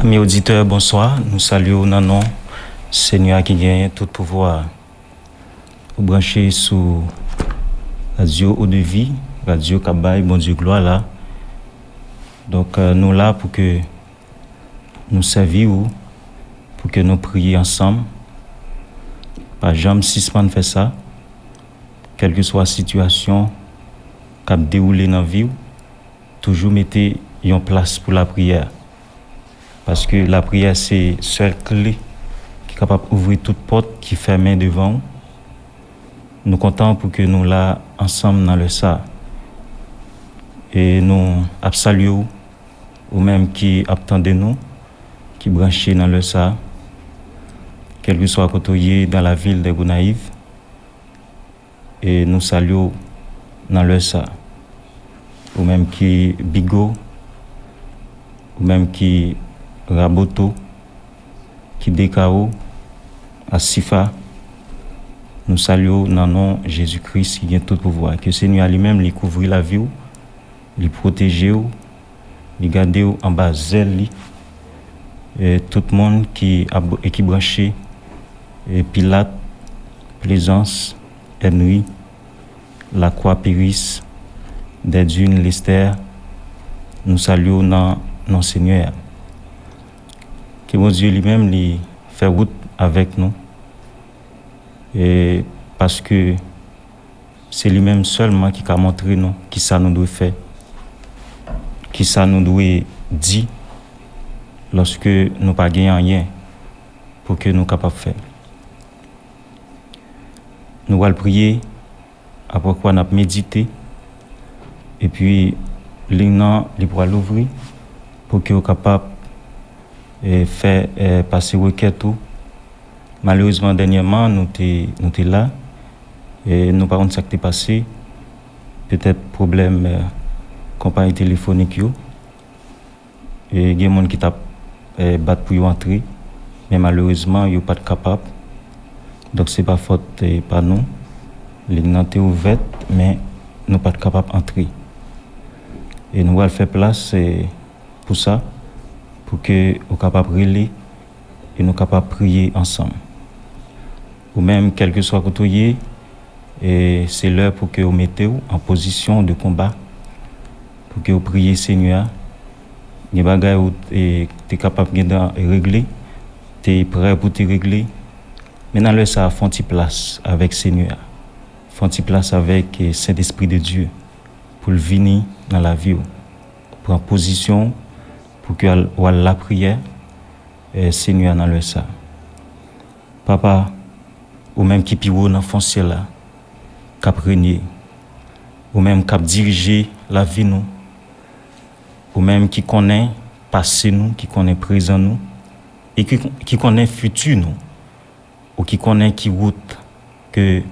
Amis auditeurs, bonsoir. Nous saluons dans le nom Seigneur qui gagne tout pouvoir. Vous branchez sous Radio Eau de Vie, Radio Kabaye, bon Dieu gloire là. Donc nous là pour que nous servions, pour que nous prions ensemble. Par jamais si man fait ça, quelle que soit la situation qui a déroulé dans la vie, toujours mettez en place pour la prière. Parce que la prière, c'est la seule clé qui est capable d'ouvrir toute porte qui est fermée devant. Nous comptons pour que nous là ensemble dans le ça. Et nous saluons ou même qui attendent nous, qui branchent dans le ça, quel que soit côté dans la ville de Gonaïve. Et nous saluons dans le ça. Ou même qui Bigo, ou même qui Raboto, qui Dekao, à Sifa. Nous saluons dans le nom de Jésus-Christ qui a tout pouvoir. Que le Seigneur lui-même lui couvre la vie, lui protège, lui garde en bas zèle. Et tout le monde qui est branché, Pilate, Plaisance, Henry, La Croix Péris, des dunes, Lester, nous saluons dans le Seigneur. Que mon Dieu lui-même lui fait route avec nous. Et parce que c'est lui-même seulement qui a montré nous qui ça nous doit faire, qui ça nous doit dire lorsque nous pas gagnons rien pour que nous capables de faire. Nous allons prier, après quoi nous allons méditer, et puis l'ignan il pourra l'ouvrir pour que nous capables de faire passer requête tout. Malheureusement, dernièrement, nous étions là et nous ne savons pas ce qui est passé. Peut-être problème compagnie téléphonique. Et il y a des gens qui t'a battu pour entrer, mais malheureusement, ils ne sont pas capables. Donc, ce n'est pas faute par nous. Les lignes sont ouvertes, mais nous ne sommes pas capables d'entrer. Et nous allons faire place pour ça, pour que nous soyons capables de relayer et nous soyons capables de prier ensemble. Ou même, quel que soit côté, et c'est l'heure pour que vous mettez en position de combat, pour que vous priez Seigneur. Les bagages où tu es capable de régler, tu es prêt pour te régler. Maintenant, là, ça font place avec Seigneur, font place avec Saint-Esprit de Dieu, pour le venir dans la vie, pour en position, pour que la prière, Seigneur, dans le ça. Papa, ou même qui pire dans fond ciel là, cap régner, ou même cap diriger la vie nous, ou même qui connaît passé nous, qui connaît présent nous, et qui connaît futur nous, ou qui connaît qui route que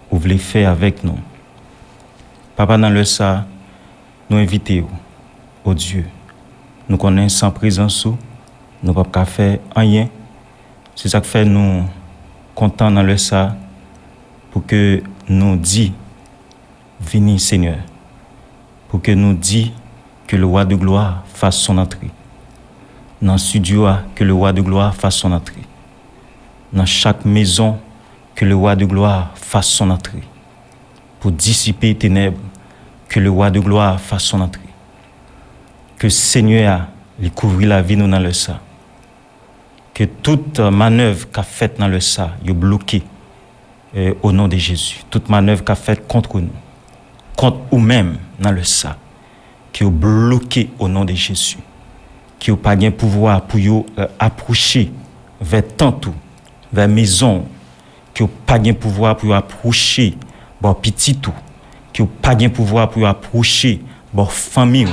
vous voulez faire avec nous. Papa, dans le ça, nous invitons au Dieu. Nous connaissons sans présence, nous ne pouvons pas faire rien. C'est ça qui fait nous contents dans le ça pour que nous disions, venez Seigneur, pour que nous disions que le roi de gloire fasse son entrée. Dans le studio, que le roi de gloire fasse son entrée. Dans chaque maison, que le roi de gloire fasse son entrée. Pour dissiper les ténèbres, que le roi de gloire fasse son entrée. Que le Seigneur lui couvre la vie nous dans le ça. Que toute manœuvre qu'a faite dans le ça, est bloquée au nom de Jésus. Toute manœuvre qu'a faite contre nous, contre nous-mêmes dans le ça, qui est bloquée au nom de Jésus. Qui n'a pas de pouvoir pour approcher vers tantôt, vers maison, qui n'a pas de pouvoir pour approcher vers petit tout, qui n'a pas de pouvoir pour approcher vers famille,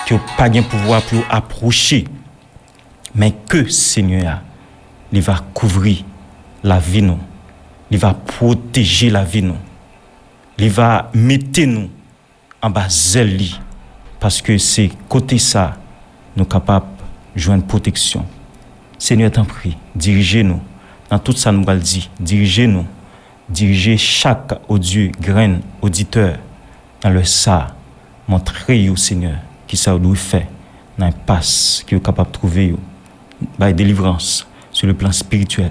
qui n'a pas de pouvoir pour approcher. Mais que Seigneur, il va couvrir la vie nous, il va protéger la vie nous, il va mettre nous en bas zèle, parce que c'est côté ça nous sommes capables de joindre protection. Seigneur, t'en prie, dirigez-nous dans tout ça nous va le dire, dirigez-nous, dirigez chaque audieux, graine, auditeur dans le ça, montrez au Seigneur qui ça doit faire dans l'impasse qui est capable de trouver by délivrance sur le plan spirituel,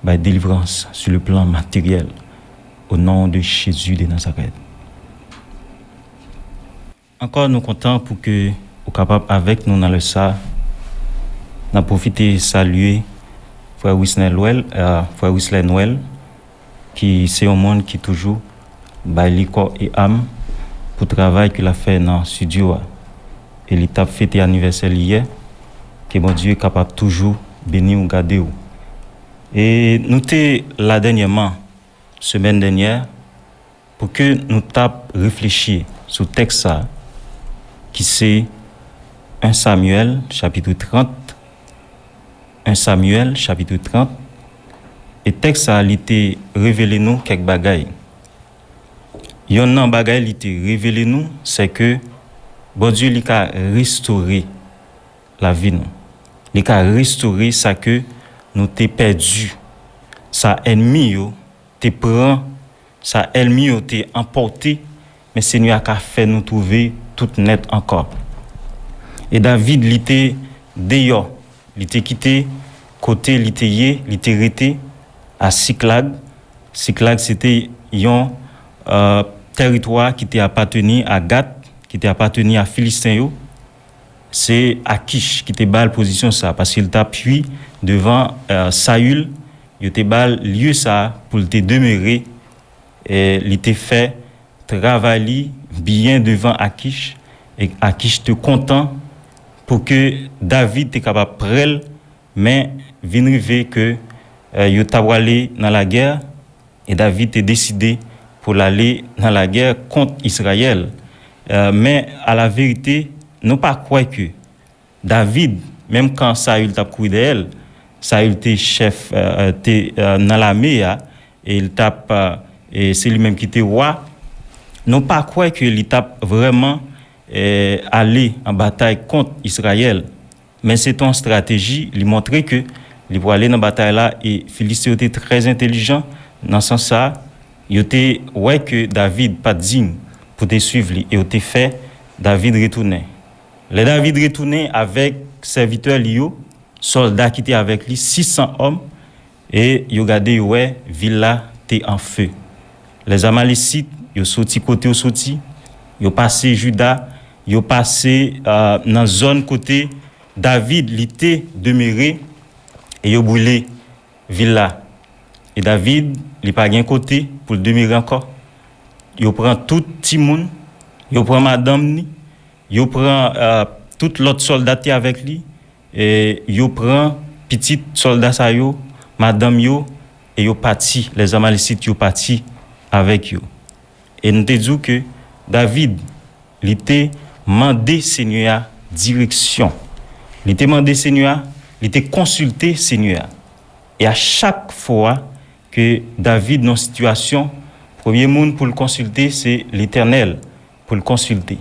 by délivrance sur le plan matériel, au nom de Jésus de Nazareth. Encore nous comptons pour que vous capable avec nous dans le ça, n'a profité saluer frère Winsler Noël, qui c'est un monde qui toujours by corps et âme pour le travail qu'il a fait dans le studio. Et il a fêté anniversaire hier, que mon Dieu est capable toujours bénir ou garder. Et nous sommes là dernièrement, semaine dernière, pour que nous tape réfléchir sur le texte ça, qui c'est 1 Samuel chapitre 30. 1 Samuel chapitre 30. Et texte ça a été révélé nous quelques bagailles. Yon nan bagaille il était révélé nous, c'est que bon Dieu il a restauré la vie nous. Il a restauré ça que nous t'ai perdu. Ça ennemi yo te prend, ça ennemi yo te emporté, mais Seigneur a fait nous trouver tout net encore. Et David il était dehors, il était quitté côté il était resté à Siklag. Siklag c'était un territoire qui était appartenu à Gath, qui était appartenu à Philistin. C'est Akish qui était bal position ça parce qu'il t'appuie devant Saül, il était bal lieu ça pour te demeurer et il était fait travailler bien devant Akish et Akish te content pour que David te capable prendre mais vinn rive que il t'a aller dans la guerre et David a décidé pour aller dans la guerre contre Israël. Mais à la vérité, nous pas croire que David, même quand Saül t'a couru d'elle, Saül était chef dans l'armée et il tape et c'est lui-même qui était roi. Nous pas croire que il tape vraiment aller en bataille contre Israël. Mais c'est une stratégie, il montrait que il pour aller dans la bataille là et Philistin était très intelligent dans ce sens ça. Il était ouais que David pas digne pour te suivre et il était fait David retourner. Le David retourné avec serviteur Lio, soldats qui étaient avec lui 600 hommes et il regardé ouais ville là était en feu. Les Amalécites, ils sorti côté au sorti, ils passé Juda, ils passé dans zone côté David l'était demeuré et ils brûlé ville là. Et David, il pas gain côté pour le demeurer encore. Il prend tout petit monde, il prend madame, il prend tout l'autre soldat avec lui et il prend petit soldat ça yo, madame yo et yo parti, les Amalécites yo parti avec yo. Et nous te dit que David, il était mandé Seigneur direction. Il était mandé Seigneur, il était consulté Seigneur. Et à chaque fois que David dans situation, premier monde pour le consulter c'est l'Éternel pour le consulter.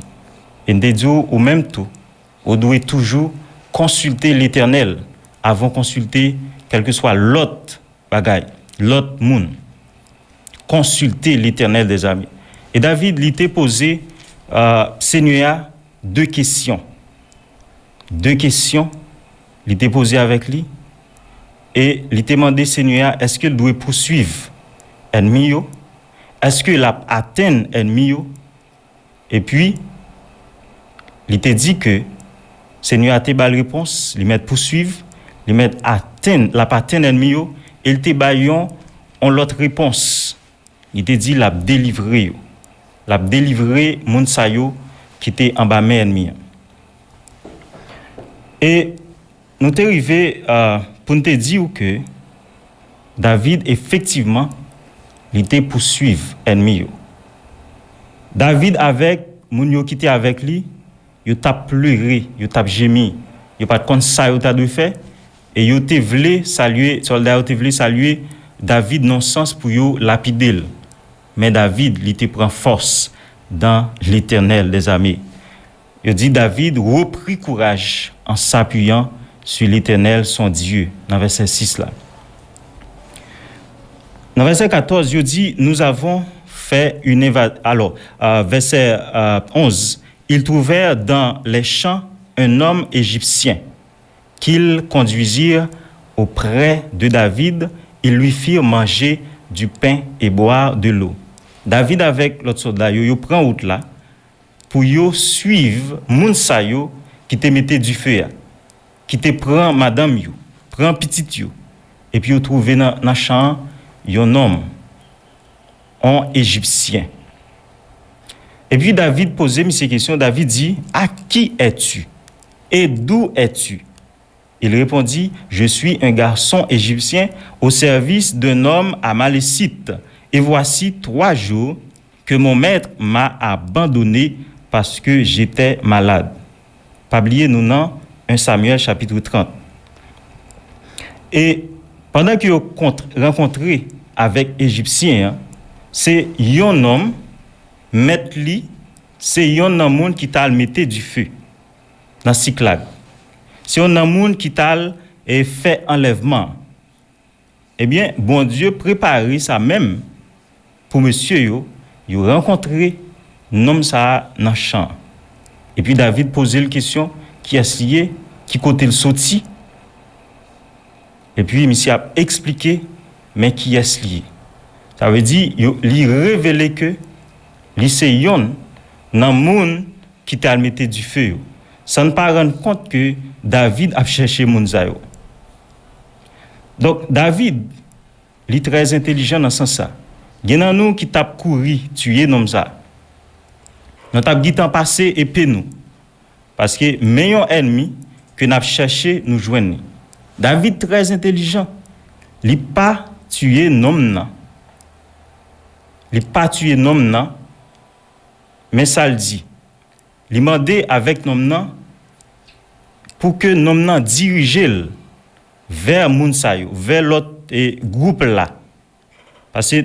Et nous te dit au même tout, on doit toujours consulter l'Éternel avant de consulter quel que soit l'autre bagaille, l'autre monde. Consulter l'Éternel des amis. Et David lui était posé Seigneur deux questions. Deux questions, il était posé avec lui et il était demandé Seigneur, est-ce qu'il doit poursuivre ennemi yo? Est-ce qu'il a atteint ennemi yo? Et puis il était dit que Seigneur a te bal réponse, il met poursuivre, il met atteindre la atteint ennemi yo et il te baillon on l'autre réponse. Il te dit l'a délivré moun sa yo qui était en bas main ennemi. Et nous t'es arrivé pour te dire que David effectivement il était poursuivre ennemi yo. David avec moun yo qui était avec lui, yo t'a pleuré, yo t'a gémi, yo pas de ça yo t'a de faire et yo te vle saluer soldat yo te vle saluer David non sens pour yo lapider. Mais David il te prend force dans l'Éternel des armées. Il dit David reprit courage en s'appuyant sur l'Éternel son Dieu dans verset 6 là. Dans verset 14, il dit nous avons fait une verset 11, ils trouvèrent dans les champs un homme égyptien qu'ils conduisirent auprès de David. Ils lui firent manger du pain et boire de l'eau. David avec l'autre soldat, yo prend route là pour yo suivre moun sa yo qui te mettait du feu, qui te prend madame yo, prend petite yo, et puis yo trouvé dans champ un homme, un égyptien. Et puis David posait ces questions. David dit, à qui es-tu et d'où es-tu? Il répondit, je suis un garçon égyptien au service d'un homme amalécite. Et voici 3 jours que mon maître m'a abandonné parce que j'étais malade. Pas oublier nous dans 1 Samuel chapitre 30. Et pendant qu'il a rencontré avec Égyptien, c'est un homme, maître li, c'est un homme qui t'a mis du feu dans Siklag. C'est un homme qui t'a fait enlèvement. Eh bien, bon Dieu préparait ça même pour monsieur yo, il rencontré homme ça dans champ. Et puis David posait la question, qui est lié, qui côté le sorti. Et puis monsieur a expliqué mais qui est lié. Ça veut dire il révélé que li c'est yon nan moun qui t'a mis du feu. Ça ne pas rendre compte que David a cherché moun sa yo. Donc David il est très intelligent dans ce sens ça. Gen nan nous qui t'a couru tuer nom ça. Nous t'a dit temps passé épée nous. Parce que meilleur ennemi que n'a cherché nous joindre. David très intelligent. Il pas tuer nom nan. Il pas tuer nom nan. Mais ça le dit. Il demandé avec nom nan pour que nom nan dirige vers moun sa yo, vers l'autre groupe là. Parce que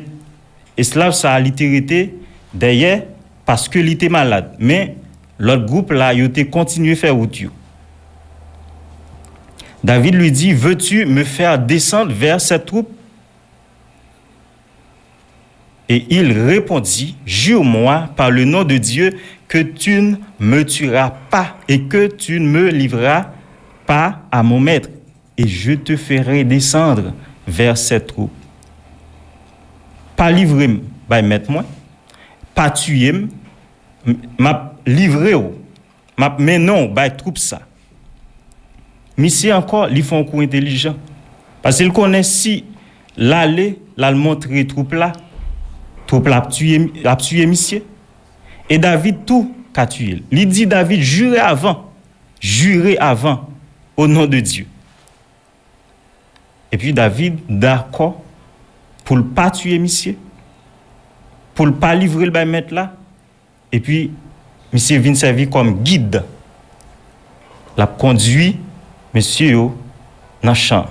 esclave ça a littérité d'ailleurs parce que il était malade. Mais l'autre groupe là, il a continué à faire route. David lui dit, veux-tu me faire descendre vers cette troupe? Et il répondit, jure-moi par le nom de Dieu que tu ne me tueras pas et que tu ne me livreras pas à mon maître, et je te ferai descendre vers cette troupe. Pas livrer by maître moi, pas tuer m'a livré m'a mais non by troupe ça. Mais c'est encore ils font un coup intelligent parce qu'il connaît si l'aller la montrer troupe là tuer monsieur et David tout qu'a tué. Il dit David jurer avant au nom de Dieu. Et puis David d'accord pour ne pas tuer monsieur, pour ne pas livrer le maître là. Et puis monsieur vient servir comme guide. L'a conduit monsieur dans le champ.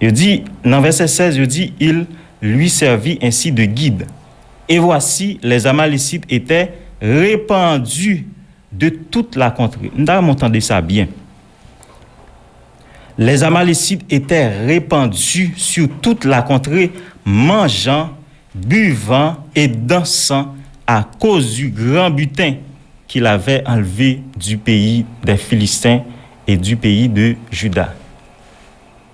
Il dit dans verset 16, il dit il lui servit ainsi de guide. Et voici les Amalécites étaient répandus de toute la contrée. Nous avons entendu ça bien. Les Amalécites étaient répandus sur toute la contrée, mangeant, buvant et dansant à cause du grand butin qu'il avait enlevé du pays des Philistins et du pays de Juda.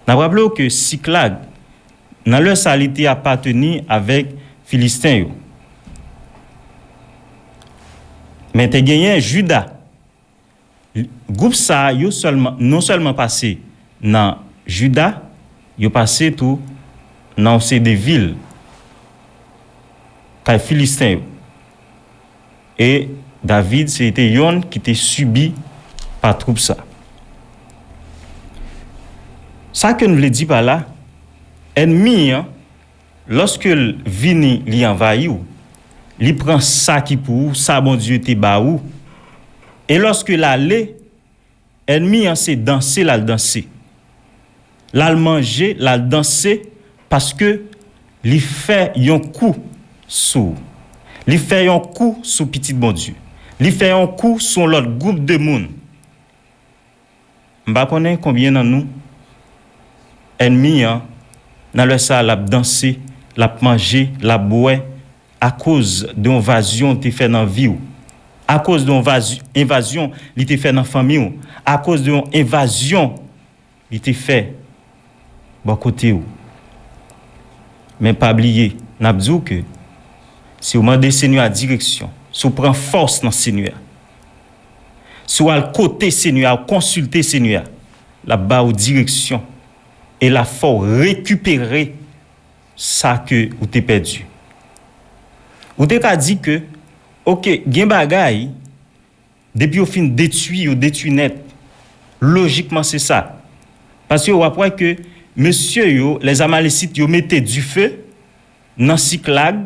Nous avons rappelé que Siklag, dans leur salité, appartenu avec Philistins. Mais tu as gagné Juda. Groupe ça, non seulement passé dans Juda, ils passé tout dans ces des villes les Philistins. Et David, c'était yon qui était subi par troupe ça. Ça que nous voulons dire par là, ennemi, lorsque vini li envahit ou, li prend ça qui pour ça bon Dieu te ba ou. Et lorsque l'aller, ennemi c'est danser, la danser. La manger, la danser parce que li fait un coup sous. Li fait un coup sous petit bon Dieu. Li fait un coup sur l'autre groupe de monde. M'pa connaît combien dans nous ennemis dans le salle la danser, la manger, la boire à cause d'une invasion qui fait dans vie. À cause d'une invasion, il était fait dans la famille. À cause d'une invasion, il était fait bon côté. Mais pas oublier, n'a pas dit que si vous demandez Seigneur à direction, si vous prenez force dans le Seigneur, si vous allez côté Seigneur, consulter Seigneur, là-bas aux direction, et la faut récupérer ça que vous avez perdu. Vous avez dit que, ok, gen bagay, depuis vous fin détruit net. Logiquement, c'est ça. Parce que vous voyez que, monsieur, les Amalécites, ils mettaient du feu dans Cyclag.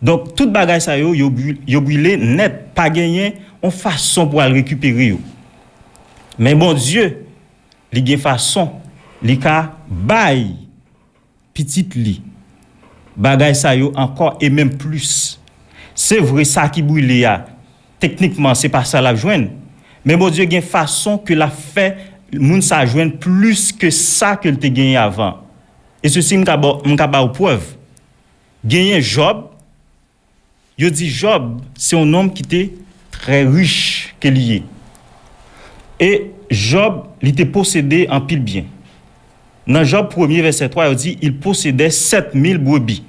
Donc, toute bagay ça, ils brûlé net, pas gagné, en façon pour le récupérer. Mais bon Dieu, il y a une façon, il y a bail, petite li, bagay ça encore et même plus. C'est vrai ça qui brûle techniquement c'est pas ça la joindre. Mais bon Dieu, il y a une façon que la fait moun ça joindre plus que ça que te gagné avant. Et ceci m'ka ba preuve. Gagné Job, yo dit Job, c'est un homme qui était très riche que lié. Et Job, il était possédé en pile bien. Dans Job 1er verset 3, il dit il possédait 7000 brebis,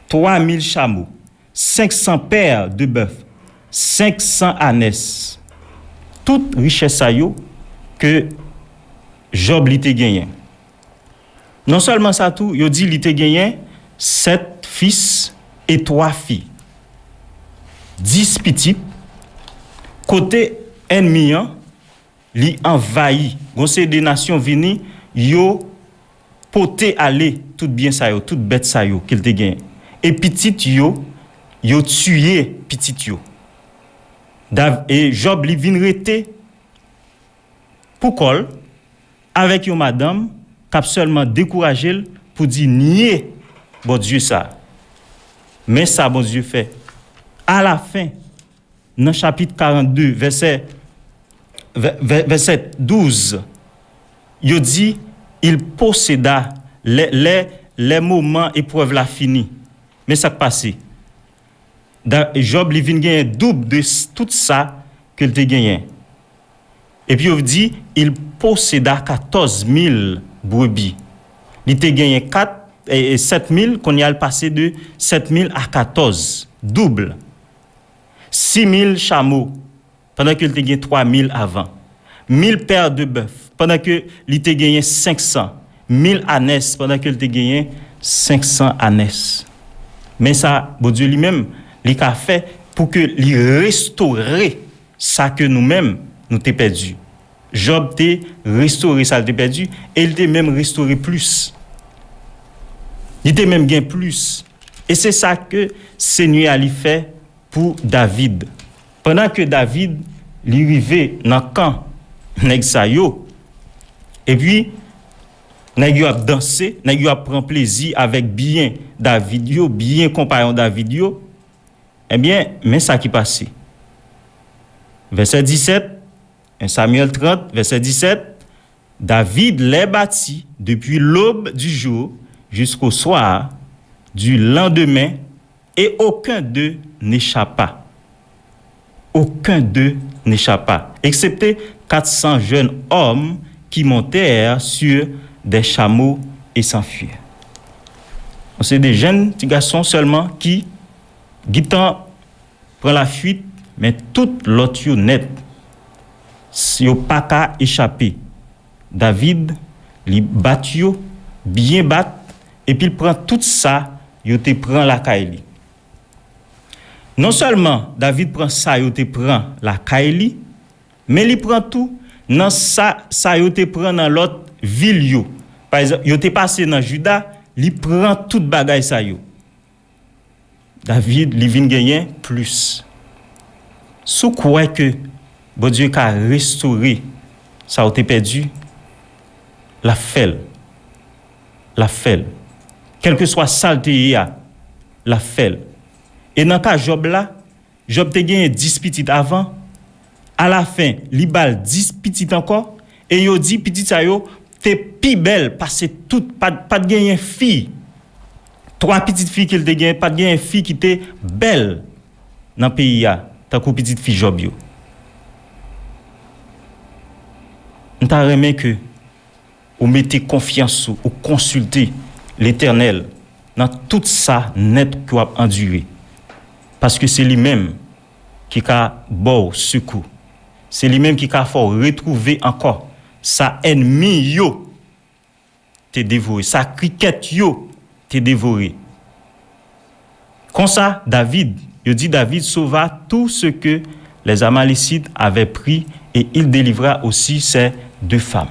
3000 chameaux, 500 paires de bœufs, 500 ânesses. Toute richesse ça yo que Job l'était gagné. Non seulement ça tout, il dit l'était gagné 7 fils et 3 filles. 10 petits côté ennemi li envahi. Conseil des nations vini yo poté aller tout bien ça yo, toute bête ça yo qu'il te gagné. Et petit yo tué petit yo. Et Job li vinn rete pour col avec yo madame qui seulement découragé pour dire nier bon Dieu ça. Mais ça bon Dieu fait. À la fin dans chapitre 42 verset 12 il dit il posséda les moments épreuve la fini. Mais ça passé. Job li vinn gagner double de tout ça que il te gagné. Et puis il dit il posséda 14000 brebis. Il te gagné 4 et 7000 qu'on y a passé de 7000 à 14, double. 6000 chameaux pendant qu'il te gagné 3000 avant. 1000 paires de bœufs pendant que il te gagné 500. 1000 ânesses pendant qu'il te gagné 500 ânesses. Mais ça, bon Dieu lui-même, il a fait pour que il restaurer ça que nous-mêmes nous t'ai perdu. Job t'ai restauré ça t'ai perdu et il t'ai même restauré plus. Il t'ai même gagné plus. Et c'est ça que Seigneur a fait pour David. Pendant que David arrivait dans le camp nèg sa yo et puis nèg yo a dansé, nèg yo a prend plaisir avec bien David yo, bien compagnon David yo. Eh bien, mais ça qui passé. Verset 17, 1 Samuel 30, verset 17, David les bâtit depuis l'aube du jour jusqu'au soir du lendemain et aucun d'eux n'échappa. Aucun d'eux n'échappa, excepté 400 jeunes hommes qui montèrent sur des chameaux et s'enfuirent. C'est des jeunes petits garçons seulement qui guitant prend la fuite, mais toute l'autre net, si pas qu'à échapper. David, il bat bien bat, et puis il prend tout ça, il te prend la caille. Non seulement David prend ça, il te prend la caille, mais il prend tout, dans ça il te prend dans l'autre ville. Par exemple, il te passé dans Juda, il prend toute bagaille ça yo. David, il vient gagner plus. Sous quoi que bon Dieu a restauré ça a été perdu, la fait. Quel que soit saleté la fait. Et dans le cas Job là, Job te gagné 10 petites avant, à la fin, li bal 10 petites encore et yo dit petite ça yo t'es pi belle parce que tout pas de gagner fille. 3 petites filles qu'il te gagné, pas de gagner fille qui était belle dans le pays. tant que petite fille Job yo. On t'a remis que ou mettez confiance ou consultez l'Éternel dans tout ça net que vous enduré. Parce que c'est lui-même qui a bon secours. C'est lui-même qui a fort retrouver encore sa ennemi yo t'es dévoré, sa criquette yo t'es dévoré. Comme ça, David sauva tout ce que les Amalécites avaient pris et il délivra aussi ses 2 femmes.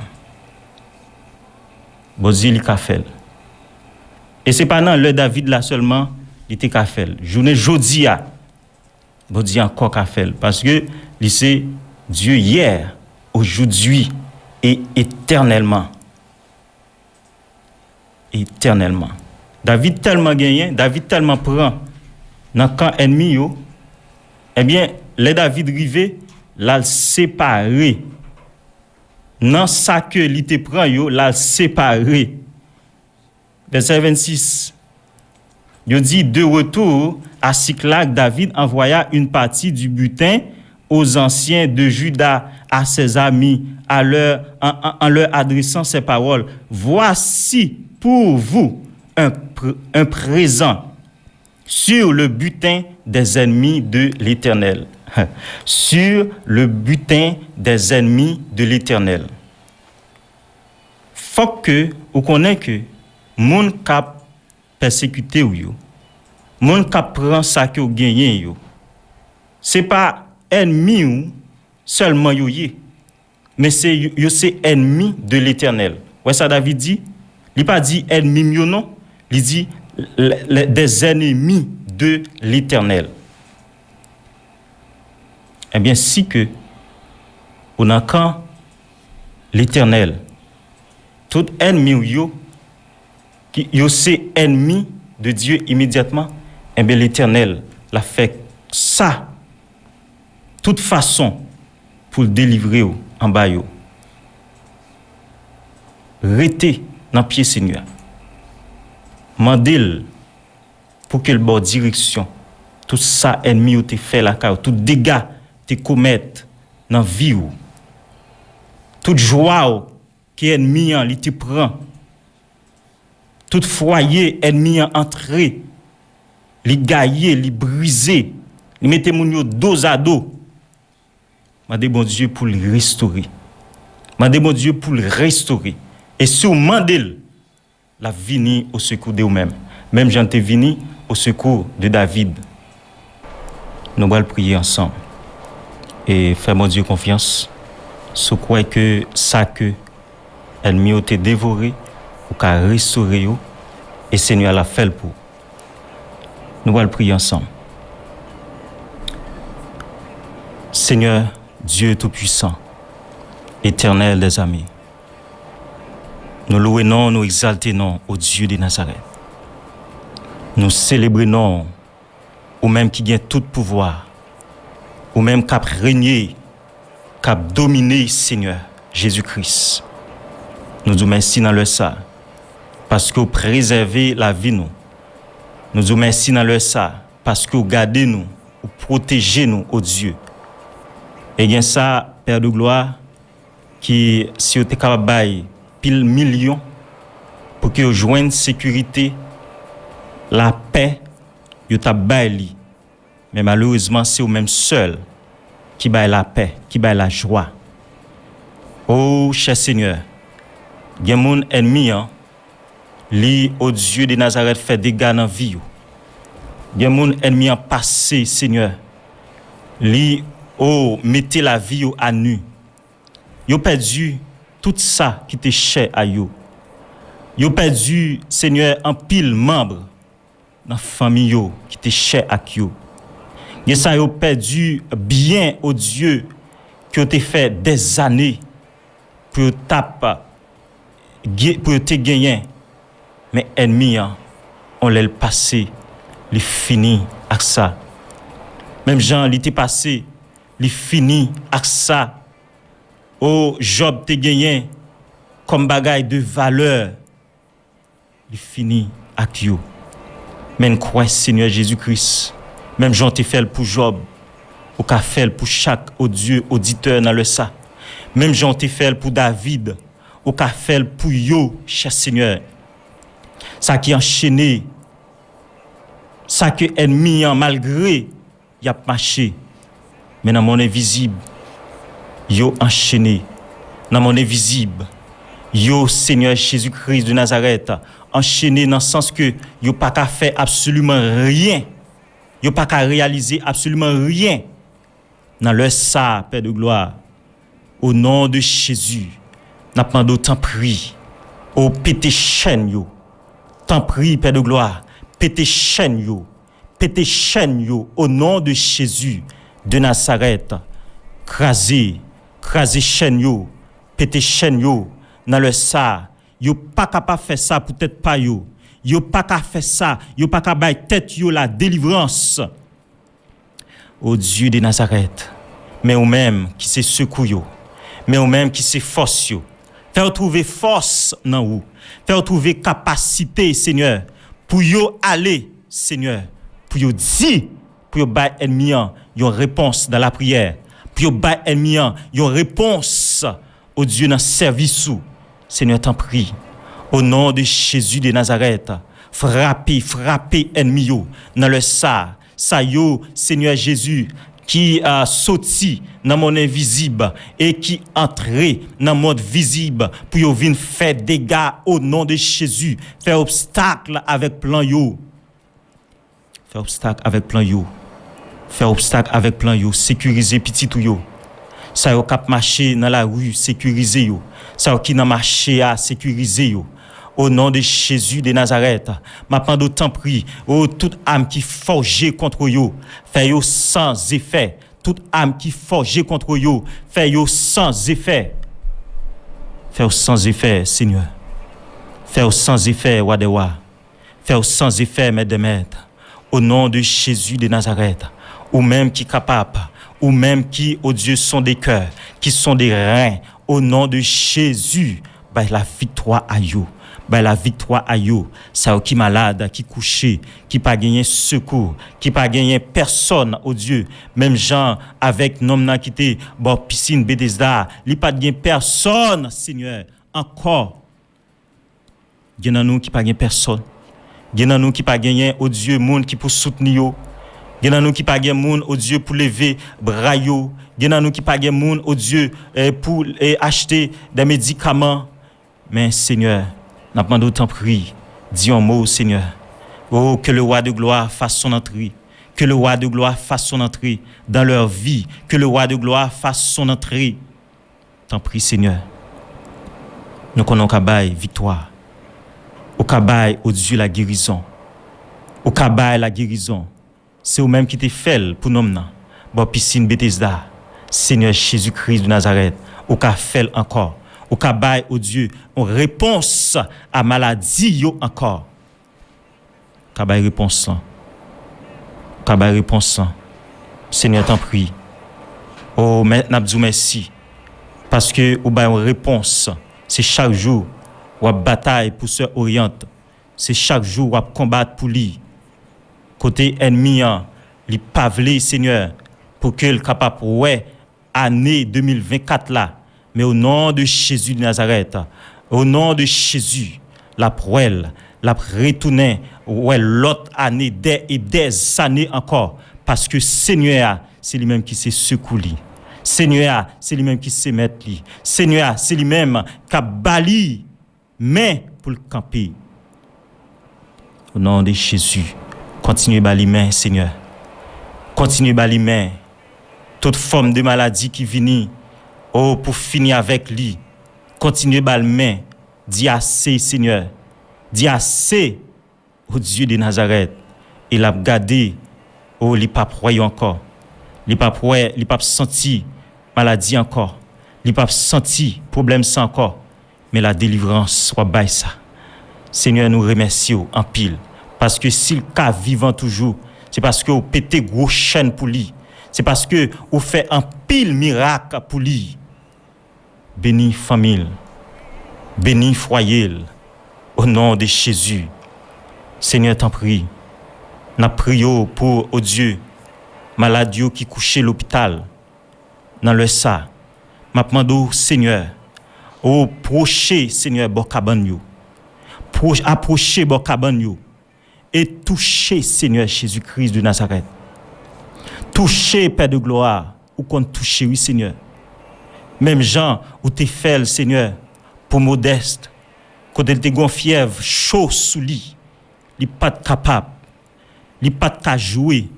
Bon Dieu, il a fait. Et c'est pas dans le David là seulement, il était qu'a fait. Journée jodia, bon Dieu encore qu'a fait. Parce que c'est Dieu hier, aujourd'hui et éternellement. Éternellement. David tellement gagné, David tellement prend dans camp ennemi yo, eh bien, les David rivé, l'a séparé. Dans ça que li te prend yo, l'a séparé. Verset 26. Il dit de retour à Siklag, David envoya une partie du butin aux anciens de Juda, à ses amis, en leur adressant ces paroles. Voici pour vous un présent sur le butin des ennemis de l'Éternel. Sur le butin des ennemis de l'Éternel. Faut que vous connaissez que moun kap persécuté ou yo, moun kap prend ça que ou gagné yo. C'est pas ennemi ou seulement yo yé, mais c'est ennemi de l'Éternel. Ouais ça David dit, il pas dit ennemi yo non, il dit des ennemis de l'Éternel. Eh bien si que on a quand l'Éternel tout ennemi ou yo qui c'est ennemi de Dieu immédiatement, eh bien l'Éternel l'a fait ça toute façon pour le délivrer en bas yo. Restez dans pied Seigneur. Mandel pour que le bon direction tout ça ennemi ou te fait la car tout dégâts te commettre dans vie ou toute joie qui ennemi en li te prend. Tout foyer ennemi entré, li gaillé, li brisé, li mette moun yo dos à dos. Mandez bon Dieu pour le restaurer. Mandez bon Dieu pour le restaurer. Et si vous mandez, la vini au secours de vous-même. Même j'en t'ai vini au secours de David. Nous allons prier ensemble. Et faire mon Dieu confiance. Ce quoi que ça que ennemi ont été dévoré, ou qu'à restaurer et Seigneur l'a fait pour. Nous allons prier ensemble. Seigneur, Dieu Tout-Puissant, Éternel des amis, nous louons, nous exaltons au Dieu de Nazareth. Nous célébrons au même qui gagne tout pouvoir, au même qui a régné, qui a dominé, Seigneur, Jésus-Christ. Nous nous merci dans le ça. Parce que vous préservez la vie nous. Nous vous merci dans le ça. Parce que vous gardez nous, vous protégez nous, au Dieu. Et bien ça, Père de gloire, qui, si vous êtes capable de bailler pile millions pour que vous joignez sécurité, la paix, vous avez baillé. Mais malheureusement, c'est vous même seul qui baille la paix, qui baille la joie. Oh, cher Seigneur, il y a mon ennemi, li au Dieu de Nazareth fait des dégâts dans la vie. Il y a mon ennemi en passé, Seigneur. Li mettez la vie à nu. Yo perdu tout ça qui était cher à yo. Yo perdu, Seigneur, en pile membre dans la famille yo qui était cher à yo. Et ça yo perdu bien au Dieu qui a fait des années pour te gagner. Mais ennemi, on l'a passé, il fini avec ça. Même Jean, il était passé, il fini avec ça. Oh, Job te gagné comme bagaille de valeur. Il fini avec yo. Mais crois Seigneur Jésus-Christ. Même Jean te fait pour Job. Ou qu'a fait pour chaque auditeur dans le ça. Même j'en t'ai fait pour David. Ou qu'a fait pour yo, cher Seigneur. Ça qui enchaîné. Ça que ennemi malgré y a marché. Mais dans mon invisible, yo enchaîné. Dans mon invisible, yo Seigneur Jésus-Christ de Nazareth, enchaîné dans le sens que yo pas qu'à faire absolument rien. Yo pas qu'à réaliser absolument rien. Dans le ça, Père de gloire, au nom de Jésus, n'a pas d'autant pris. Au pété chaîne yo. T'en prie, Père de gloire, pété chaîne yo. Pété chaîne yo au nom de Jésus de Nazareth. Crasé chaîne yo. Pété chaîne yo dans le ça. Yo pas capable faire ça peut-être pas yo. Yo pas capable faire ça, yo pas capable tête yo la délivrance. Ô Dieu de Nazareth, mais ou même qui se secoue yo, mais ou même qui se force yo. Faire trouver force dans vous, faire trouver capacité Seigneur pour yo aller Seigneur, pour yo dire, pour yo ba ennemi une réponse dans la prière, pour yo ba ennemi une réponse au Dieu dans service ou Seigneur t'en prie au nom de Jésus de Nazareth, frappez ennemi yo dans le ça yo Seigneur Jésus qui a sorti dans mon invisible et qui entré dans mon visible pour yo venir faire dégâts au nom de Jésus, faire obstacle avec plan yo. Faire obstacle avec plan yo. Faire obstacle avec plan yo, sécuriser petit tout yo. Ça yo cap marcher dans la rue, sécuriser yo. Ça yo qui dans marché à sécuriser yo. Au nom de Jésus de Nazareth, m'a pas d'autant prie, toute âme qui forgée contre yo, fait yo sans effet. Toute âme qui forgée contre yo, fait yo sans effet. Fait yo sans effet, Seigneur. Fait yo sans effet, Wadewa. Fait yo sans effet, Maître de Maître. Au nom de Jésus de Nazareth, ou même qui capable, ou même qui, oh Dieu, sont des cœurs, qui sont des reins, au nom de Jésus, bah, la victoire à yo. Ben la victoire à yo, ça qui malade, qui couché, qui pas gagné secours, qui pas gagné personne au Dieu, même gens avec nom qui était bon piscine Bethesda, li pas gagné personne Seigneur encore. Gen nous qui pas gagné personne. Gen nous qui pas gagné au Dieu monde qui pour soutenir yo. Gen nous qui pas gagné monde au Dieu pour lever bras yo. Gen nous qui pas gagné monde au Dieu pour acheter des médicaments. Mais Seigneur, n'a pas d'autant pris, dis un mot, Seigneur. Oh, que le roi de gloire fasse son entrée. Que le roi de gloire fasse son entrée dans leur vie. Que le roi de gloire fasse son entrée. T'en prie, Seigneur. Nous connaissons Kabaï, victoire. Au Kabaï, au Dieu, la guérison. Au Kabaï, la guérison. C'est eux-mêmes qui te fait pour nous. Bon, piscine Bethesda. Seigneur Jésus-Christ de Nazareth. Au Kabaï fait encore. Au Kabaï, au Dieu, en réponse à maladie, yo encore. Kabaï réponse. Kabaï réponse. Seigneur, t'en prie. Oh, maintenant, merci. Parce que, ou ba une réponse, c'est chaque jour, ou bataille pour se orienter. C'est chaque jour, ou combattre pour lui. Côté ennemi, li pavlé, Seigneur, pour qu'il capable, ouais, année 2024 là. Mais au nom de Jésus de Nazareth, au nom de Jésus, la prouelle, la retourner, ouais, l'autre année, des années encore. Parce que Seigneur, c'est lui-même qui s'est secoué. Seigneur, c'est lui-même qui s'est mettre lui. Seigneur, c'est lui-même qui a bali, mais pour le camper. Au nom de Jésus, continuez bali main, Seigneur. Continuez bali main. Toute forme de maladie qui vient. Oh, pour finir avec lui, continuez bal main, dis assez, Seigneur, dis assez au Dieu de Nazareth. Il a gardé, oh, il pas croyé encore, il pas senti maladie encore, il pas senti problème ça encore, mais la délivrance soit bail ça. Seigneur, nous remercions en pile, parce que s'il cas vivant toujours, c'est parce que vous pétez gros chaîne pour lui, c'est parce que vous fait un pile miracle pour lui. Bénis famille, bénis foyer, au nom de Jésus. Seigneur, t'en prie. Nous prions pour, oh Dieu, malade yo qui couché l'hôpital dans le ça m'a demandé Seigneur au procher Seigneur bokaban yo approcher bokaban yo et toucher Seigneur Jésus-Christ de Nazareth. Toucher Père de gloire ou qu'on toucher oui Seigneur. Même Jean ou t'es fait Seigneur pour Modeste quand il te gon fièvre chaud sous lit, il pas capable, il pas ta jouer.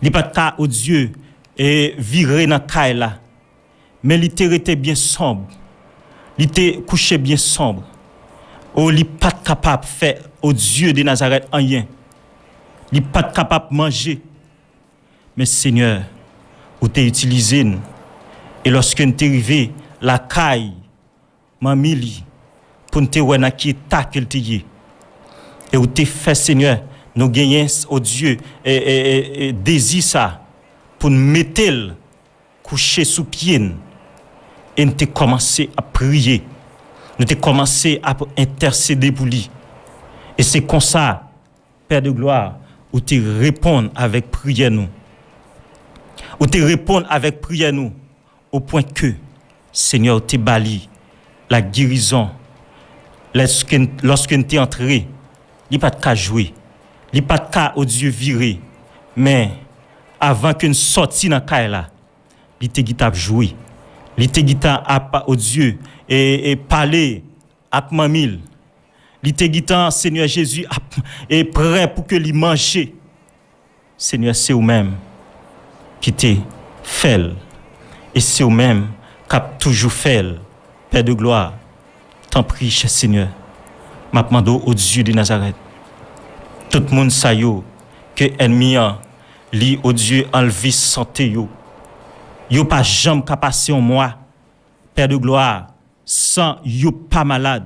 Il pas ta au Dieu et virer dans caille là. Mais il était bien sombre. Il était couché bien sombre. Oh, il pas capable faire au Dieu de Nazareth rien. Il pas capable manger. Mais Seigneur, ou t'es utilisé et lorsque t'es arrivé la caille mamili pour te voir qui état qu'elle t'y et où t'es fait Seigneur nous gagnons au Dieu et désir ça pour nous mettre coucher sous pied et nous t'es commencé à prier. Nous t'es commencé à intercéder pour lui. Et c'est comme ça, Père de gloire, où tu réponds avec prière nous. Où tu réponds avec prière nous, au point que, Seigneur, tu bali la guérison. Lorsque tu es entré, il n'y a pas de cas jouer. Il n'y a pas de cas au Dieu viré. Mais, avant que nous sortions dans le cas là, il était guitare jouer. Il était guitare au Dieu et parler avec mamil. Il était guitare Seigneur Jésus est prêt pour que lui mange. Seigneur, c'est vous-même qui t'es fait. Et c'est vous-même qui a toujours fait. Père de gloire, t'en prie, cher Seigneur. M'a demandé au Dieu de Nazareth. Tout le monde sait que l'ennemi li au Dieu enlevé santé yo. Yo pas jamais qu'à passer en moi, Père de gloire, sans yo pas malade.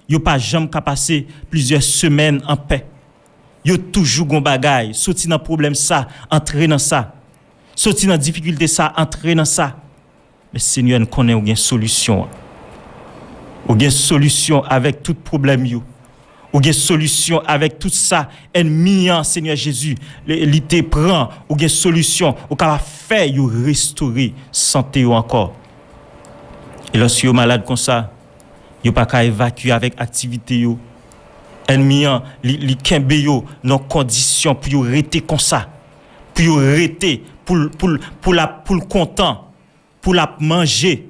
Yo pas jamais qu'à passer plusieurs semaines en paix. Yo toujours gon bagay, sorti dans problème ça, entrer dans ça. Sorti dans difficulté ça, entrer dans ça. Mais Seigneur, nous connaît une solution. Une solution avec tout problème yo. Une solution avec tout ça, ennemi Seigneur Jésus, il te prend, une solution, ou capable faire yo restaurer santé yo encore. Et lorsque yo malade comme ça, yo pas qu'à évacuer avec activité yo. Ennemi li kembe yo dans condition pour yo rester comme ça. Pour yo rester pour le content, pour la manger,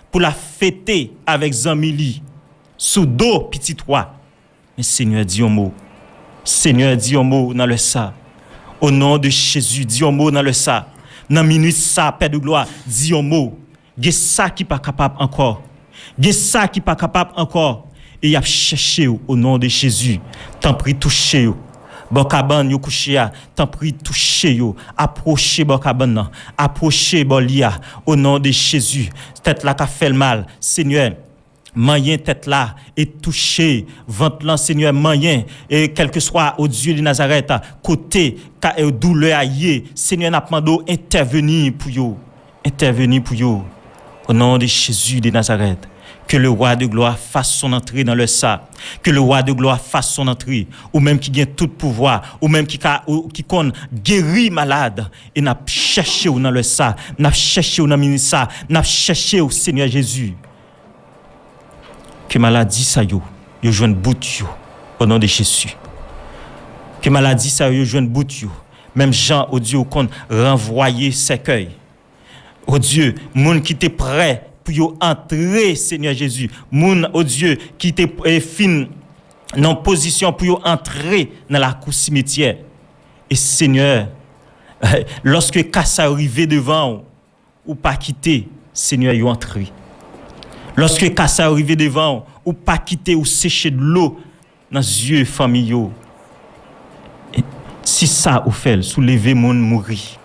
pour la fêter avec Zamili sous dos petit roi. Mais Seigneur dit un mot. Seigneur dit un mot dans le ça. Au nom de Jésus, dis un mot dans le ça. Dans minute ça, Père de gloire, dis un mot. Gè ça qui pas capable encore. Gè ça qui pas capable encore. Et y a cherché au nom de Jésus. T'en prie toucher yo. Bokaban yo couché a, t'en prie toucher yo. Approchez bokaban nan. Approchez bolia au nom de Jésus. Tête là qu'a fait le mal. Seigneur, moyen tête là et toucher ventre là Seigneur moyen et quel que soit au Dieu de Nazareth côté douleur aillé Seigneur n'a demandé intervenir pour yo au nom de Jésus de Nazareth. Que le roi de gloire fasse son entrée dans le ça. Que le roi de gloire fasse son entrée. Ou même qui gagne tout pouvoir. Ou même qui connaît guéri malade. Et n'a cherché dans le ça. N'a cherché dans le ministère. N'a cherché au Seigneur Jésus. Que maladie ça yo joine bout yo. Au nom de Jésus. Que maladie ça yo joine bout yo. Même Jean, au Dieu, qu'on renvoyer cercueil. Au Dieu, moun qui était prêt pour entrer, Seigneur Jésus. Moun, au Dieu, qui était fin en position pour entrer dans la cour cimetière. Et Seigneur, lorsque Kassa arrivé devant ou pas quitter, Seigneur, y entrer. Lorsque Kassa arrivé devant ou pas quitter ou sécher de l'eau dans les yeux familiaux. Si ça ou fait, soulever mon mourir.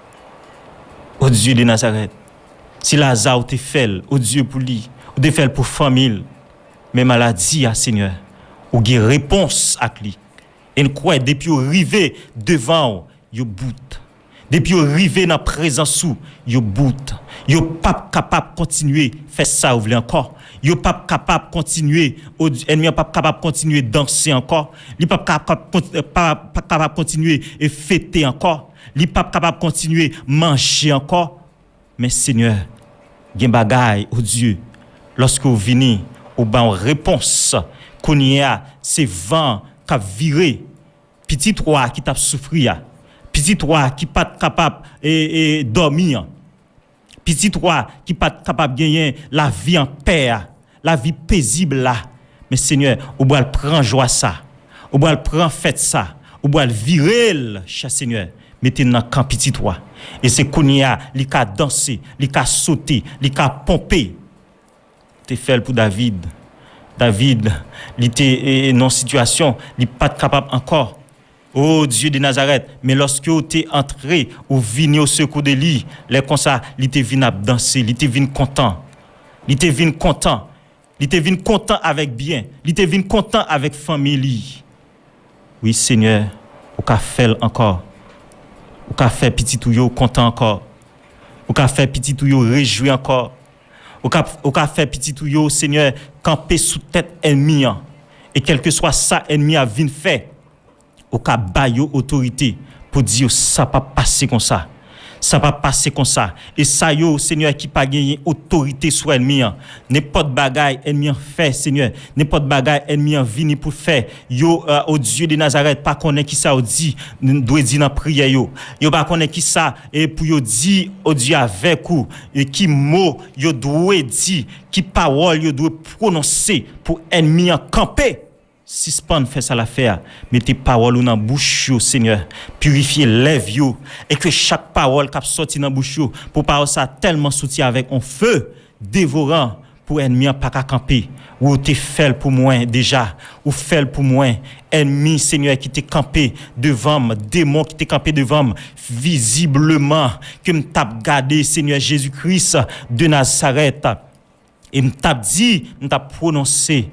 Au Dieu de Nazareth. Si Lazare te fait, au Dieu pour lui, ou te fait pour famille, mais maladie à Seigneur, ou une réponse à lui. Et nous croyons, depuis arrivé devant, yo bout. Depuis arrivé dans la présence, yo bout. Yo pas capable de continuer faire ça ou voulez encore. Yo pas capable continuer, ennemi pas capable continuer danser encore. Il pas capable continuer et fêter encore. Il pas capable continuer manger encore. Mais Seigneur, gen bagay, oh Dieu, lorsque vous venez, au ban réponse, qu'on y a, c'est vent qui a viré, petit roi qui t'a souffert, petit roi qui pas capable et dormir, petit roi qui pas capable de gagner la vie en paix, la vie paisible là. Mais Seigneur, au bois prend joie ça, au bois prend fête ça, au bois virer, cher Seigneur. Mettez dans camp petit toi et c'est Kounia li ka danser li ka sauter li ka pomper t'es fait pour David il était dans situation il pas capable encore oh Dieu de Nazareth mais lorsque tu es entré ou venu au secours de lui les comme ça il était venu danser il était venu content avec bien il était venu content avec famille oui Seigneur au ka faire encore ou ka fait petit tout yo content encore ou ka fait petit tout yo réjoui encore ou ka fait petit tout yo Seigneur camper sous tête ennemi et quel que soit ça ennemi a vinn fait ou ka ba yo autorité pour dire ça pas passer comme ça et ça yo Seigneur qui pas gagner autorité sur ennemi n'importe bagaille ennemi fait Seigneur n'importe bagaille ennemi vini pour faire yo au Dieu de Nazareth pas connaît qui ça dit doit dire dans prière yo pas connaît qui ça et pour yo dire au Dieu avec ou et qui mot yo doit dire qui parole yo doit prononcer pour ennemi camper. Suspend fait ça l'affaire mettez parole dans bouche yo Seigneur purifier lèvres yo et que chaque parole qui sorti dans bouche yo pour parole ça tellement soutien avec un feu dévorant pour ennemi pas qu'à camper ou t'es fait pour moi déjà ou fait pour moi ennemi Seigneur qui t'est campé devant moi démon qui t'est campé devant moi visiblement que me tape garder Seigneur Jésus-Christ de Nazareth. Et m't'a dit, m't'a prononcé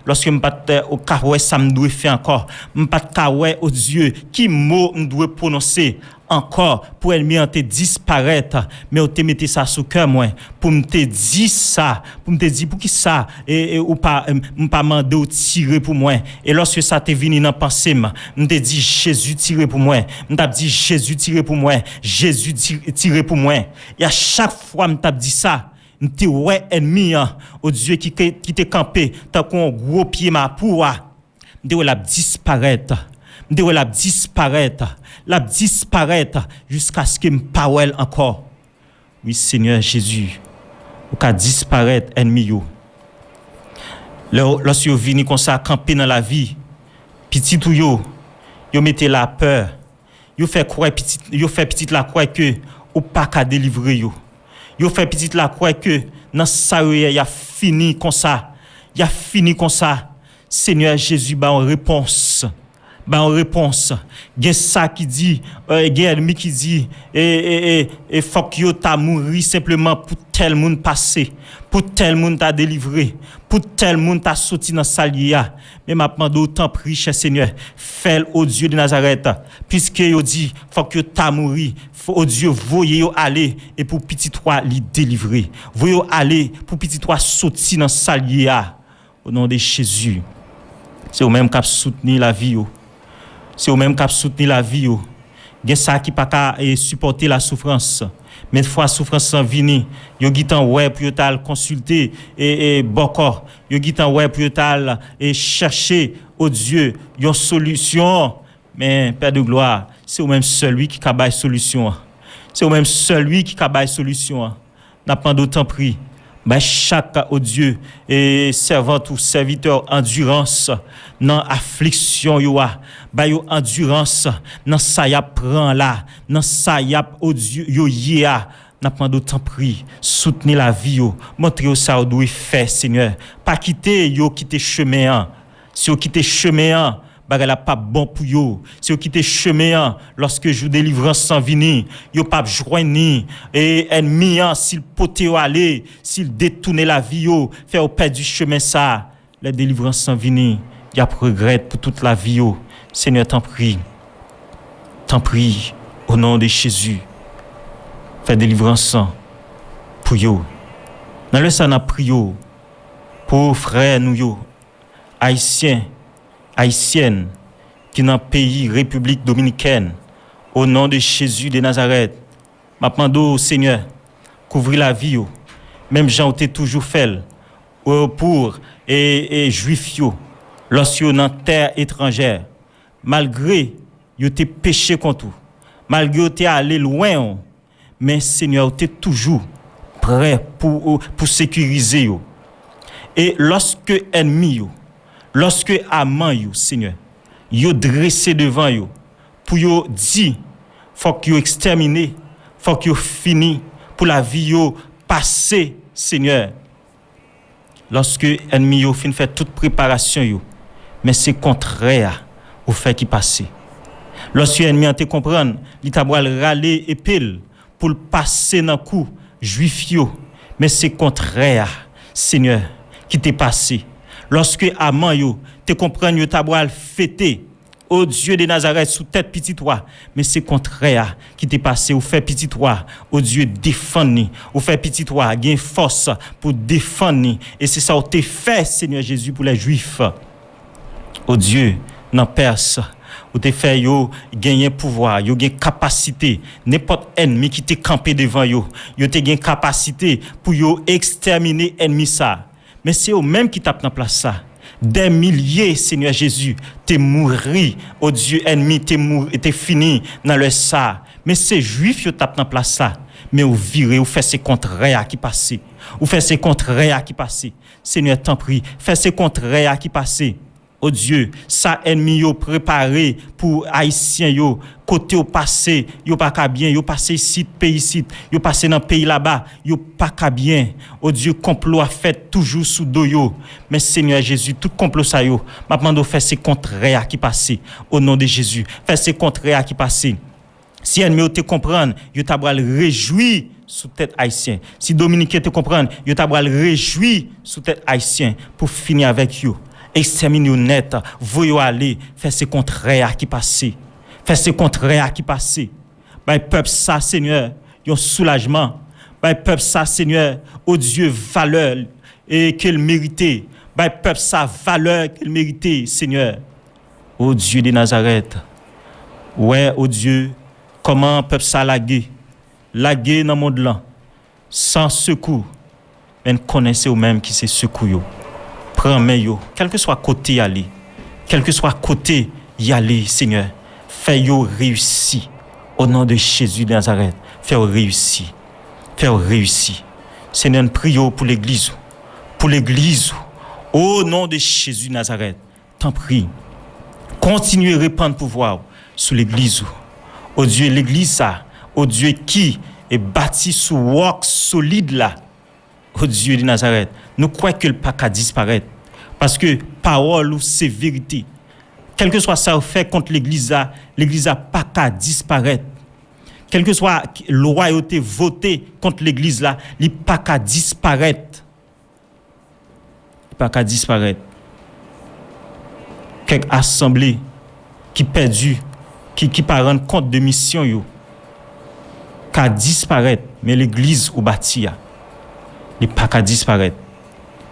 lorsque m'pas au carouet ça me doit faire encore m'pas carouet au Dieu qui mot me doit prononcer encore pour ennemi te disparaître mais on te mettre ça sous cœur moi pour me te dire ça pour me te dire pour qui ça et ou pas m'pas mandé ou tirer pour moi et lorsque ça te venu dans pensée me te dit Jésus tirer pour moi m't'a dit Jésus tirer pour moi Jésus tirer pour moi et à chaque fois m't'a dit ça m'te ouais ennemi au Dieu qui t'est campé tant qu'on gros pied ma poua m'te la disparaître jusqu'à ce que me parole encore oui Seigneur Jésus ou ka disparaître ennemi yo lorsque yo vini comme ça camper dans la vie petit tout yo mettez la peur yo fait petite la croire que ou pas ka délivrer yo fait petite la croire que dans ça y a fini comme ça Seigneur Jésus ba en réponse gen ça qui dit gen ennemi qui dit et faut que yo ta mouri simplement pour tel monde passé pour tel monde t'a délivré pour tel monde t'a sorti dans salia mais m'a demandé autant prie cher Seigneur fais au Dieu de Nazareth puisque yo dit faut que yo ta mouri faut au Dieu voyez yo aller et pour petit toi li délivrer voyez yo aller pour petit toi sorti dans salia au nom de Jésus c'est au même cap soutenir la vie yo c'est au même cap soutenir la vie yo gen ça qui pas ka supporter la souffrance mais fois souffrance sans vini yo gitan ouais pour yo tal consulter et boko yo gitan ouais pour yo tal et chercher au Dieu une solution mais Père de gloire c'est au même celui qui ka bail solution n'a pas d'autant pris ben chaque au Dieu et servant ou serviteur endurance dans affliction yo ba yo endurance dans ça y a prend là dans ça y a au Dieu yo yea n'a pas d'autant pris soutenir la vie yo montrer au ça doit faire Seigneur pas quitter chemin si yo quitter chemin bagala pas bon pour yo si yo quitter chemin lorsque jour délivrance sans venir yo pas joindre et ennemi s'il poté aller s'il détourner la vie yo faire perdre du chemin ça la délivrance sans venir y a regrette pour toute la vie yo Seigneur t'en prie au nom de Jésus fais délivrance pour yo Dans le ça n'a prié pour frères nous yo haïtiens, haïtiennes qui dans le pays République dominicaine au nom de Jésus de Nazareth. M'a demandé au Seigneur couvrir la vie yo. Même gens ont toujours fait pour et juifs yo lorsque dans terre étrangère malgré yo te péché contre tout malgré yo te allé loin mais Seigneur était toujours prêt pour sécuriser yo. Et lorsque ennemi yo lorsque amant yo Seigneur yo dressé devant yo pour yo dit faut que yo exterminer faut que yo fini pour la vie yo passer Seigneur. Lorsque ennemi yo fin fait toute préparation yo mais c'est contraire au fait qui passé. Lorsque ennemi a te comprendre, il t'a râler et pile pour le passer dans coup juif yo mais c'est contraire Seigneur qui t'est passé. Lorsque amant yo te comprendre yo t'a fêter au Dieu de Nazareth sous tête petit toi mais c'est contraire qui t'est passé ou fait petit toi au Dieu défendre ou fait petit toi gain force pour défendre et c'est ça ou t'es fait Seigneur Jésus pour les juifs au Dieu non Perse ou t'es fait yo gagner pouvoir yo gain capacité n'importe ennemi qui t'est campé devant yo t'es gain capacité pour yo exterminer ennemi ça mais c'est eux même qui tape dans place ça. Des milliers, Seigneur Jésus, t'es mouru, oh Dieu ennemi, t'es fini dans le ça. Mais ces juifs, ils tapent dans place ça. Mais vous virez, vous faites ces contraires qui passent. Vous faites ces contraires qui passent. Seigneur, t'en prie, faites ces contraires qui passent. Oh Dieu, ça ennemi yo préparé pour haïtiens yo côté au passé, yo pas ka bien, yo passé ici pays ici, yo passé dans pays là-bas, yo pas ka bien. Oh Dieu, complot a fait toujours sous dos yo. Mais Seigneur Jésus, tout complot ça yo, m'a demandé faire ces contraires qui passent au nom de Jésus. Faire ces contraires qui passent. Si ennemi te comprendre, yo t'a bral réjoui sous tête haïtien. Si Dominique te comprendre, yo t'a bral réjoui sous tête haïtien pour finir avec yo. Exterminer net, voyons aller, faire ces contraires qui passent. Faire ces contraires qui passent. Bah, peuple ça, Seigneur, yon soulagement. Bah, peuple ça, Seigneur, oh Dieu, valeur et qu'il méritait. Bah, peuple ça, valeur qu'il méritait, Seigneur. Oh Dieu de Nazareth. Ouais, oh Dieu, comment peuple ça laguer dans le monde là, sans secours. Mais connaissez vous-même qui c'est secours yo. Prends main yo, quel que soit côté y aller, quel que soit côté y aller, Seigneur, fais yo réussir au nom de Jésus de Nazareth, fais yo réussir, Seigneur, nous prions pour l'église, au nom de Jésus de Nazareth, t'en prie, continuez à répandre pouvoir sur l'église, oh Dieu, l'église ça, oh Dieu qui est bâti sur roc solide là. Oh Dieu de Nazareth, nous croyons que le pas qu'à disparaître. Parce que parole ou c'est vérité. Quel que soit ça fait contre l'église a pas qu'à disparaître. Quel que soit loyauté votée contre l'église là, il pas qu'à disparaître. Quelques assemblées qui perdu, qui pas rendre compte de mission yo, qu'à disparaître, mais l'église ou bâti a il pas qu'à disparaître.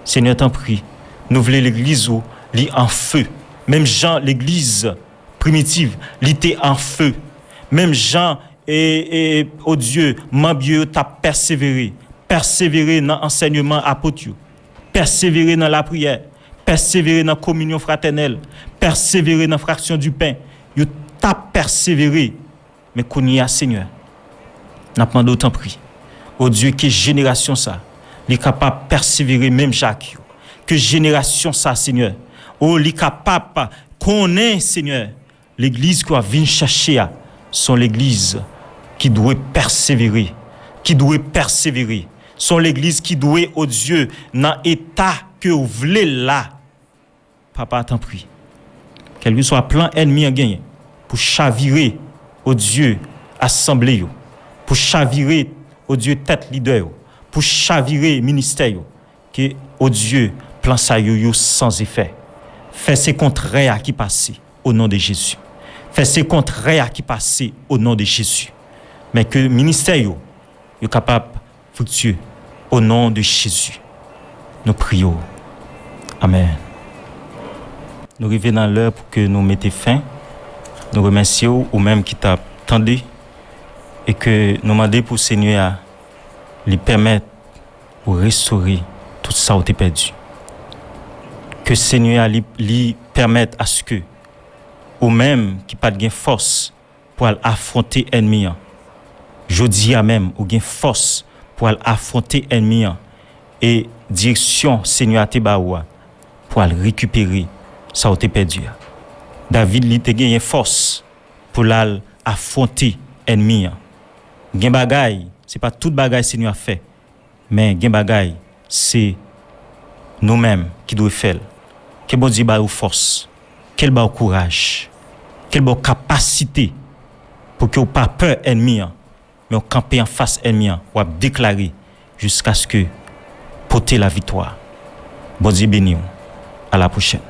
Seigneur, t'en prie, nous voulons l'église où li en feu. Même Jean, l'église primitive, li était en feu. Même Jean et oh Dieu, Mambieu t'a persévéré dans l'enseignement apôtre, persévéré dans la prière, persévéré dans la communion fraternelle, persévéré dans la fraction du pain. Yo t'a persévéré. Mais qu'on y a, Seigneur, n'a pas d'autant pris. Oh Dieu, que génération ça. Il est capable de persévérer, même Jacques. Que génération ça, Seigneur. Oh, il est capable de connaître, Seigneur, l'église qui va venir chercher, sont l'église qui doit persévérer. Sont l'église qui doit, oh Dieu, dans l'état que vous voulez là. Papa, t'en prie. Quel que soit plan ennemi à gagner, pour chavirer, oh Dieu, assemblée, pour chavirer, oh Dieu, tête leader, pour chavirer ministère que oh Dieu plan ça yo sans effet. Fais ces contraires qui passent au nom de Jésus. Fais ces contraires qui passent au nom de Jésus. Mais que ministère yo capable fructueux Au nom de Jésus, nous prions. Amen. Nous arrivons dans l'heure pour que nous mettions fin. Nous remercions ou même qui t'a attendu et que nous demandons pour le Seigneur à lui permettre de restaurer tout ça qui est perdu. Que le Seigneur lui permette à ce que, ou même qui n'a pas de force pour affronter l'ennemi, je dis à même, ou gain force pour affronter l'ennemi et direction Seigneur à Tebaoua pour récupérer ça qui est perdu. David lui te gagné force pour affronter l'ennemi. Gen bagay, c'est pas toute bagay Seigneur a fait, mais gen bagay c'est nous-mêmes qui devons faire. Que bon Dieu ba ou force, quel ba ou courage, quelle bonne capacité pour que vous pas peur ennemi, mais on camper en face ennemi, ou déclarer jusqu'à ce que porter la victoire. Bon Dieu béni. À la prochaine.